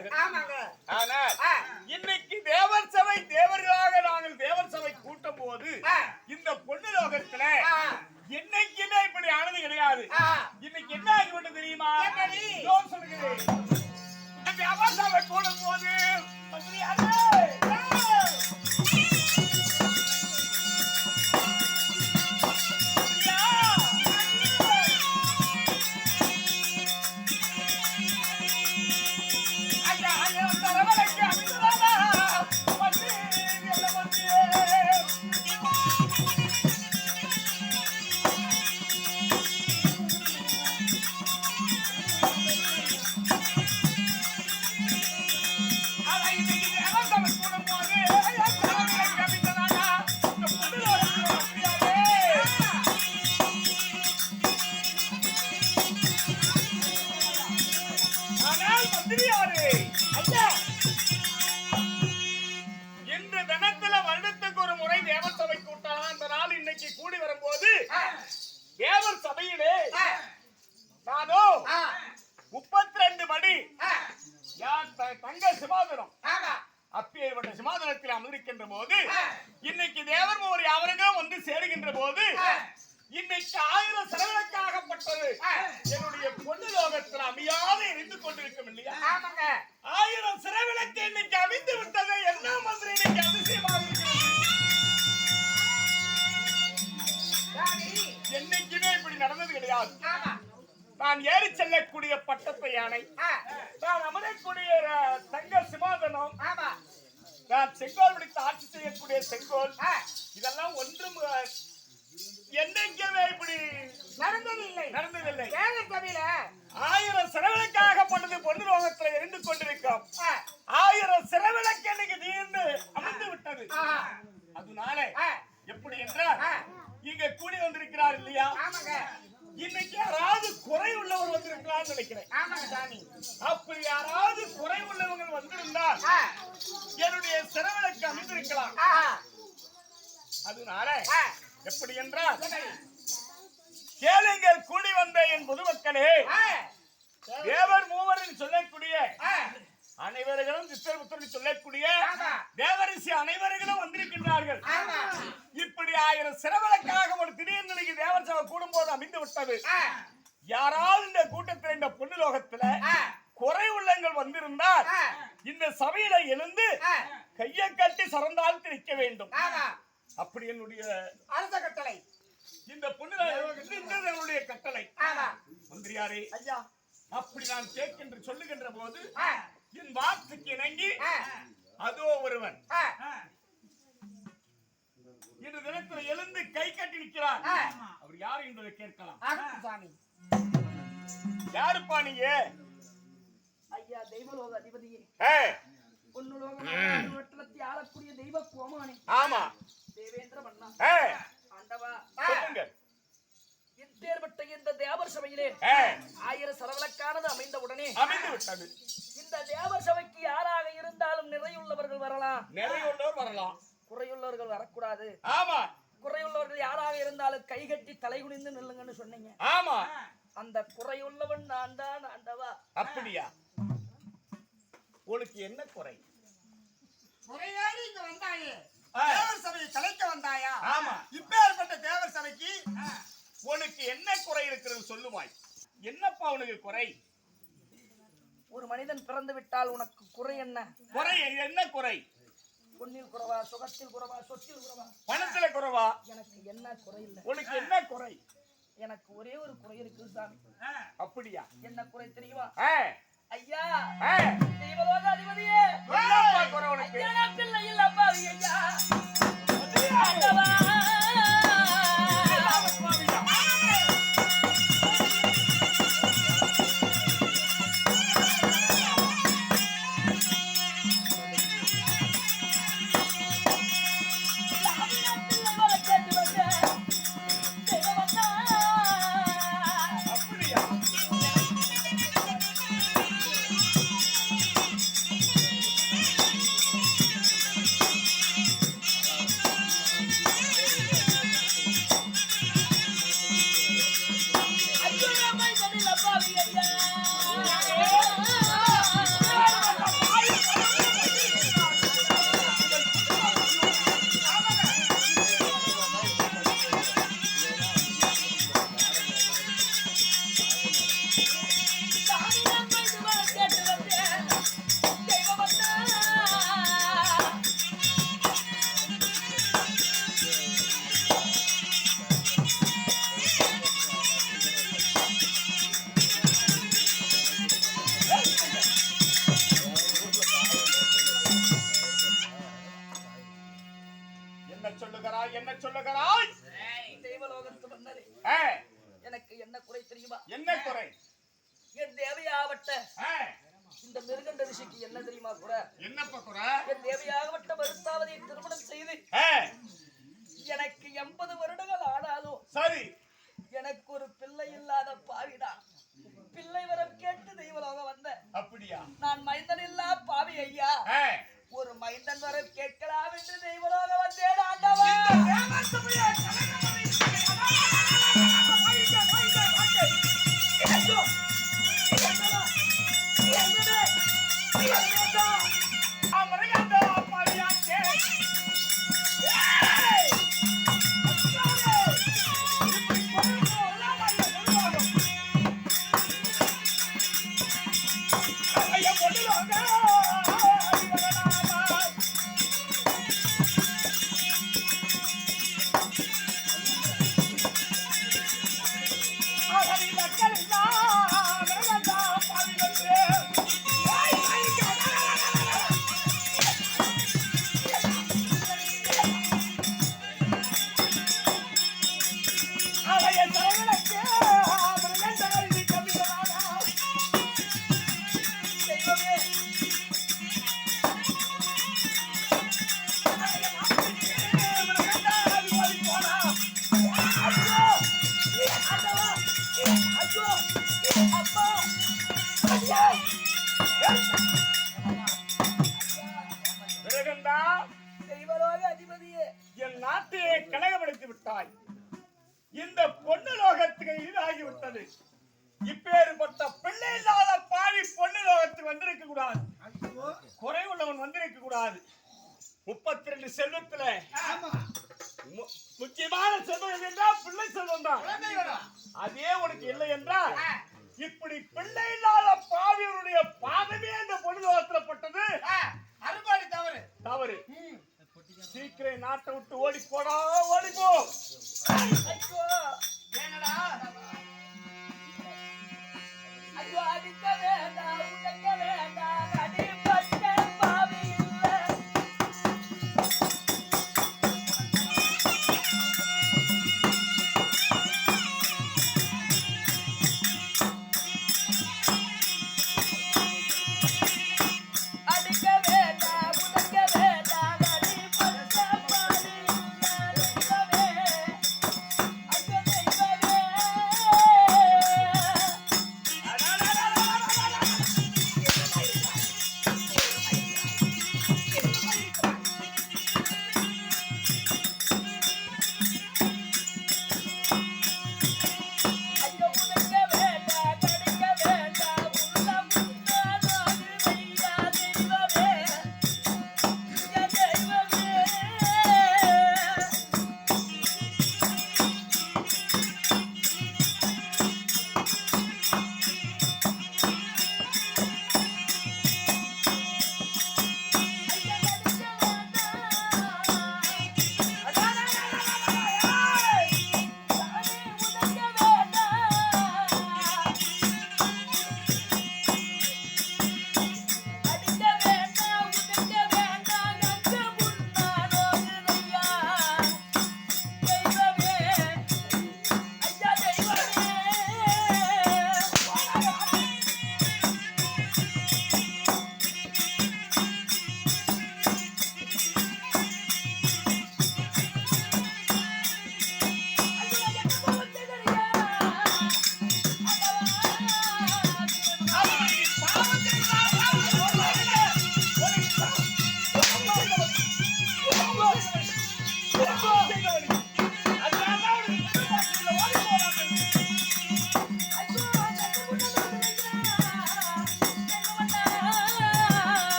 கொண்டிருக்கிறார்கள். ஆனால் இன்னைக்கு தேவர் சபை தேவர்களாக நாங்கள் தேவர் சபை கூட்டும் போது இந்த பொண்ணு லோகத்துல என்னைக்குமே இப்படி ஆனது கிடையாது. இன்னைக்கு என்ன ஆகிவிட்டு தெரியுமா? சொல்லுகிறேன், தேவர் சபை கூடும் போது அமர்ந்திருக்கின்ற போது இன்னைக்கு தேவர் மூவர் யாவருக்கும் வந்து சேருகின்ற போது இன்னைக்கு 1000 செலவிலக்காகப்பட்டது என்னுடைய பொண்ணு லோகத்தில் அமையாது இருந்து கொண்டிருக்கும் இல்லையா? 1000 செலவிலக்கு இன்னைக்கு அமைந்து விட்டது. என்ன மந்திரி இன்னைக்கு அதிசயமாக இருக்கிறது. என்னைக்குமே இப்படி நடந்தது கிடையாது. நான் ஏறி செல்லக்கூடிய பட்டத்தை யானை, நான் அமரக்கூடிய தங்க சிமாதனம், நான் செங்கோல் பிடித்து ஆட்சி செய்யக்கூடிய செங்கோல், இதெல்லாம் ஒன்றும் என்னைக்குமே இப்படி நடந்ததில்லை. 1000 செலவிலக்காகப்பட்டது பொண்ணு லோகத்தில் இருந்து கொண்டிருக்கும். 1000 செலவிலக்கு இன்னைக்கு தீர்ந்து அமர்ந்து விட்டது. அதனால எப்படி என்றால் இங்க கூடி வந்திருக்கிறார் இல்லையா? இன்னைக்கு யாராவது குறை உள்ளவர் வந்திருக்கிறார் நினைக்கிறேன். அப்படி யாராவது குறை உள்ளவங்க வந்திருந்தால் என்னுடைய செலவிலக்கு அமைந்திருக்கலாம். அதனால எப்படி என்றால் கேளுங்கள் கூடி வந்த என் பொதுமக்களே, தேவர் மூவர் சொல்லக்கூடிய அனைவர்களும் சித்தர் சொல்லக்கூடிய தேவரிசி அனைவர்களும் வந்திருக்கின்றார்கள். இப்படி 1000 செலவிலக்காக ஒரு திடீர் நிலைக்கு தேவர் சபை கூடும் போது அமைந்து விட்டது. யாராவது இந்த கூட்டத்தில் இந்த பொண்ணு லோகத்துல குறை உள்ளங்கள் வந்திருந்தால் இந்த சபையில எழுந்து கையை கட்டி சரந்தாழ்த்து நிற்க வேண்டும். அப்படி என்னுடைய அரச கட்டளை. இந்த பொண்ணு கட்டளை. மந்திரியாரே, அப்படி நான் கேட்கின்ற சொல்லுகின்ற போது என் வார்த்தைக்கு இணங்கி அதோ ஒருவன் இன்று தினத்தில் எழுந்து கை கட்டி நிற்கிறார். அவர் யார் என்பதை கேட்கலாம். யாருப்பா நீங்க? ஐயா, தெய்வலோக அதிபதியே, ஆளக்கூடிய தெய்வ கோமானி. ஆமா, தேவேந்திர மன்னா. ஆண்டவா, சொல்லுங்க. இப்பேற்பட்ட இந்த தேவர் சபையிலே 1000 செலவிலக்கானது அமைந்த உடனே அமைந்து விட்டது. இந்த தேவர் சபைக்கு யாராக இருந்தாலும் நிறையுள்ளவர்கள் வரலாம். நிறையுள்ளவர் வரலாம், குறையுள்ளவர்கள் வரக்கூடாது. ஆமா, குறையுள்ளவர்கள் யாராக இருந்தாலும் கைகட்டி தலைகுனிந்து நில்லுங்கன்னு சொன்னீங்க. ஆமா, அந்த குறையுள்ளவன் நான் தான் ஆண்டவா. அப்படியா? உனக்கு என்ன குறை? குறையாடி இங்க வந்தாயே, தேவர் சபையை கலைக்க வந்தாயா? ஆமா. இப்பேற்பட்ட தேவர் சபைக்கு உனக்கு என்ன குறை இருக்கிறது சொல்லுவாய். என்னப்பா உனக்கு குறை? ஒரு மனிதன் பிறந்து விட்டால் உனக்கு குறை என்ன? குறை என்ன குறை? பொன்னில் குறைவா, சுகத்தில் குறைவா, சொத்தில் குறைவா, பணத்துல குறைவா? எனக்கு என்ன குறை இல்லை. உனக்கு என்ன குறை? எனக்கு ஒரே ஒரு குறை இருக்கு சாமி. அப்படியா? என்ன குறை தெரியுமா? ஐயா, தெய்வலோக அதிபதியே, என்னப்பா குறை உனக்கு? ஐயா, பிள்ளை இல்லப்பா ஐயா. ஆண்டவா, தேவையாகப்பட்ட இந்த மிருகண்ட ரிஷிக்கு என்ன தெரியுமா கூட? என்னப்பா குறை? என் தேவையாகப்பட்ட வருத்தாவதை திருமணம் செய்து எனக்கு 80 வருடங்கள் ஆனாலும் சரி, எனக்கு ஒரு பிள்ளை இல்லாத பாவிடா. பிள்ளை வரம் கேட்டு தெய்வலோகம் வந்த. அப்படியா? நான் மைந்தன் இல்லா பாவி ஐயா. ஒரு மைந்தன் வரம் கேட்கலாம் என்று தெய்வலோகம் வந்தேன் ஆண்டவா. என் நாட்டையே கலகப்படுத்தி விட்டாய். இந்த பொண்ணு லோகத்துக்கு ஈடாகிவிட்டது. இப்பேற்பட்ட பிள்ளை இல்லாத பாவி பொண்ணு லோகத்துக்கு வந்திருக்க கூடாது. குறைவுள்ளவன் வந்திருக்க கூடாது. 32 செல்வத்துல முக்கியமான செல்வம் என்றால் பிள்ளை செல்வம் தான். அதே உனக்கு இல்லை என்றால் இப்படி பிள்ளை இல்லாத பாவியருடைய பாதமே அந்த பொண்ணு லோகத்துல பட்டது அறுபாடு தவறு. தவறு. சீக்கிரம் நாட்டை விட்டு ஓடி போடா, ஓடிப்போ. ஏனடா ஐயோ அடிக்க வேண்டாம், உடைக்க வேண்டாம், அடிபட்ட பாவி இல்லை. அடிக்க வேண்டாம், உடைக்க வேண்டாம், அடிபட்ட பாவி இல்லை. ஐயோ தெய்வமே. ஐயோ உடைக்க வேண்டாம், கடிக்க வேண்டாம், உள்ளம் உண்டானோடு வையா தெய்வமே. ஐயா தெய்வமே.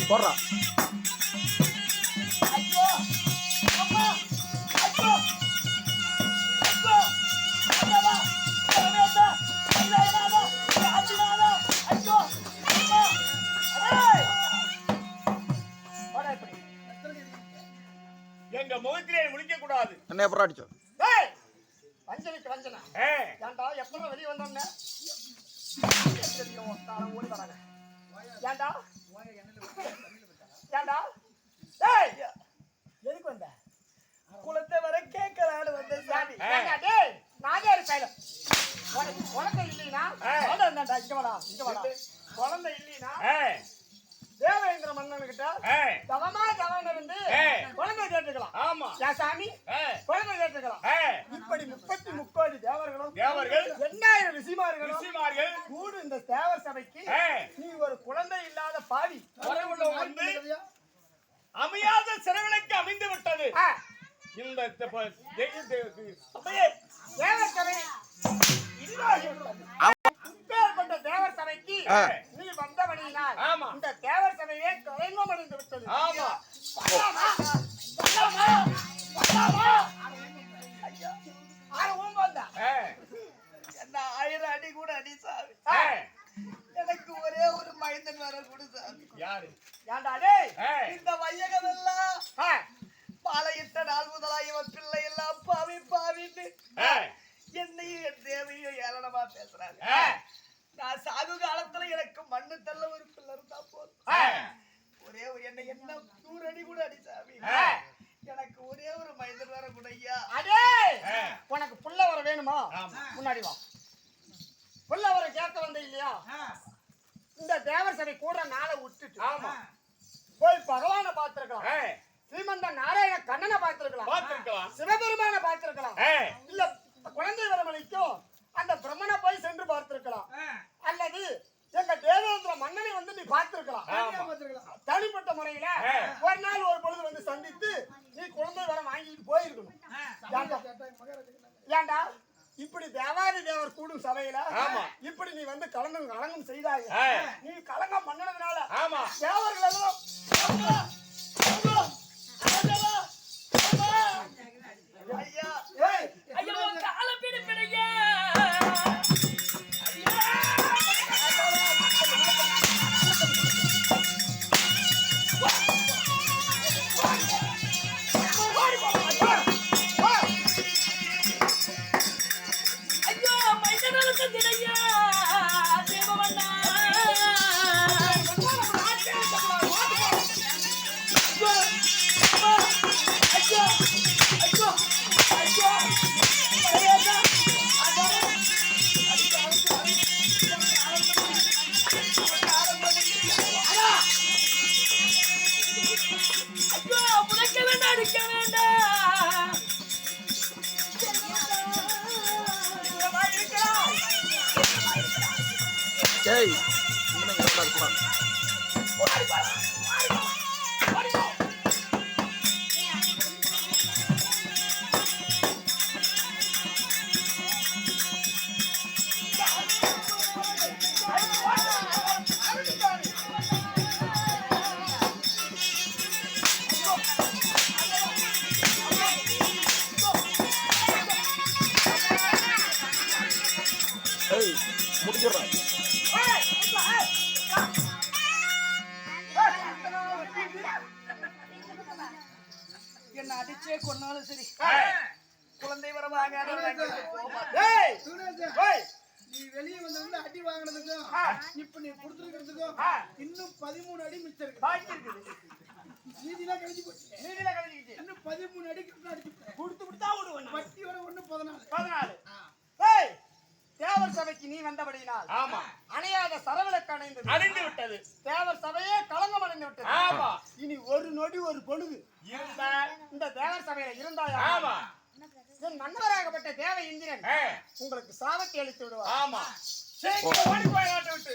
போடுறா. ஐயோ அம்மா ஐயோ ஐயோ அம்மா அம்மா ஐயோ ராஜினாமா ஐயோ அம்மா ஏய் வாடா இப்படி எங்க முகத்திலே முழிக்க கூடாது. என்ன எப்பறம் அடிச்சோ? ஏய் வஞ்சனைக்கு வஞ்சனா. ஏன்டா எப்போ வெளிய வந்தோம்னே ஓடி வராங்க. ஏன்டா ஏன்டா ஏய் ராசாமி குழந்தை கேட்டுக்கலாம். இப்படி 33 தேவர்களும் தேவர்கள் 2000 ரிஷிமார்களும் ரிஷிமார்கள் கூடு இந்த தேவர் சபைக்கு நீ ஒரு குழந்தை இல்லாத பாவி கடவுளம் வந்து அமையாத சிறவிலைக்கு அமைந்து விட்டது. இந்த தேவர் சபை இப்பேற்பட்ட தேவர் சபைக்கு நீ வந்தபடியினால் இந்த தேவர் சபையே கலைஞம் அடைந்து விட்டது. ஆமா வரலாமா? வரலாமா? வரலாமா? ஆறு ஊம்பு வந்தா. என்ன 1000 அடி கூட அடி சாமி. எனக்கு ஒரே ஒரு மைந்தன் வர கூட சாமி. யாரு ஏன்டா டேய்? இந்த வையகம் எல்லாம் பாலையிட்ட நாள் முதலாக இவன் பிள்ளை எல்லாம் பாவி பாவிட்டு என்னையும் என் தேவையும் ஏளனமா பேசுறாங்க. நான் சாகு காலத்துல எனக்கு மண்ணு தள்ள ஒரு பிள்ளை இருந்தா போதும். ஒரே ஒரு என்ன 100 அடி கூட அடி சாமி. எனக்கு ஒரே ஒரு மைந்தன் வர கூட ஐயா. அடே உனக்கு புள்ள வர வேணுமா? முன்னாடி வா. புள்ள வர கேட்க வந்த இல்லையா? இந்த தேவர் சபை கூட நாளை விட்டுட்டு போய் பகவானை பார்த்திருக்கலாம், ஸ்ரீமந்த நாராயண கண்ணனை பார்த்திருக்கலாம், சிவபெருமான பார்த்திருக்கலாம், இல்ல குழந்தை வரமளிக்கும் அந்த பிரம்மனை போய் சென்று பார்த்திருக்கலாம், அல்லது எங்க தேவேந்திர மன்னனை வந்து நீ பார்த்திருக்கலாம். தனிப்பட்ட முறையில ஒரு நாள் ஒரு பொழுது வந்து சந்தித்து நீ குழந்தை வரம் வாங்கிட்டு போயிருக்கணும். ஏண்டா இப்படி தேவாதி தேவர் கூடும் சபையில இப்படி நீ வந்து கலங்கம் செய்தாய். நீ கலங்கம் பண்ணனதுனால தேவர்கள் எல்லாம் ஐயா ஐயோ கால பிடிப்பிடுங்க. ஐயோ மைதனலுக்கு திரையா தேவவண்ணா. ஐயோ ஐயோ ஐயோ ஐயோ ஐயோ புதைக்க வேண்டாம், அடிக்க வேண்டாம். ஏய் இன்னும் எவ்வளவு இருக்கலாம்? ஏய் முடிச்சிடுறேன். என்ன அடிச்சே கொன்னாலும் சரி குழந்தை வர வாங்க. ஏய் ஏய் நீ வெளியே வந்து அடி வாங்கினதுக்கும் இப்ப நீ கொடுத்துருக்கிறதுக்கும் இன்னும் 13 அடி மிச்சம் இருக்கு. பாக்கி இருக்குது. நீதிலாம் கழிச்சு போச்சு. நீதில கழிச்சிட்டு இன்னும் 13 அடிக்கு அடிச்சு கொடுத்து விட்டா விடுவேன். வட்டி வர 1 14. 14. ஏய் தேவர் சபைக்கு நீ வந்தபடியினால் அணையாத சரவிளக்கு அணைந்து விட்டது. தேவர் சபையே களங்கம் அடைந்து விட்டது. இனி ஒரு நொடி ஒரு பொழுது இந்த தேவர் சபையில இருந்தாயா என் மன்னராகப்பட்ட தேவ இந்திரன் உங்களுக்கு சாபத்தை அளித்து விடுவார். சீக்கிரம் ஓடி போய் நாட்டை விட்டு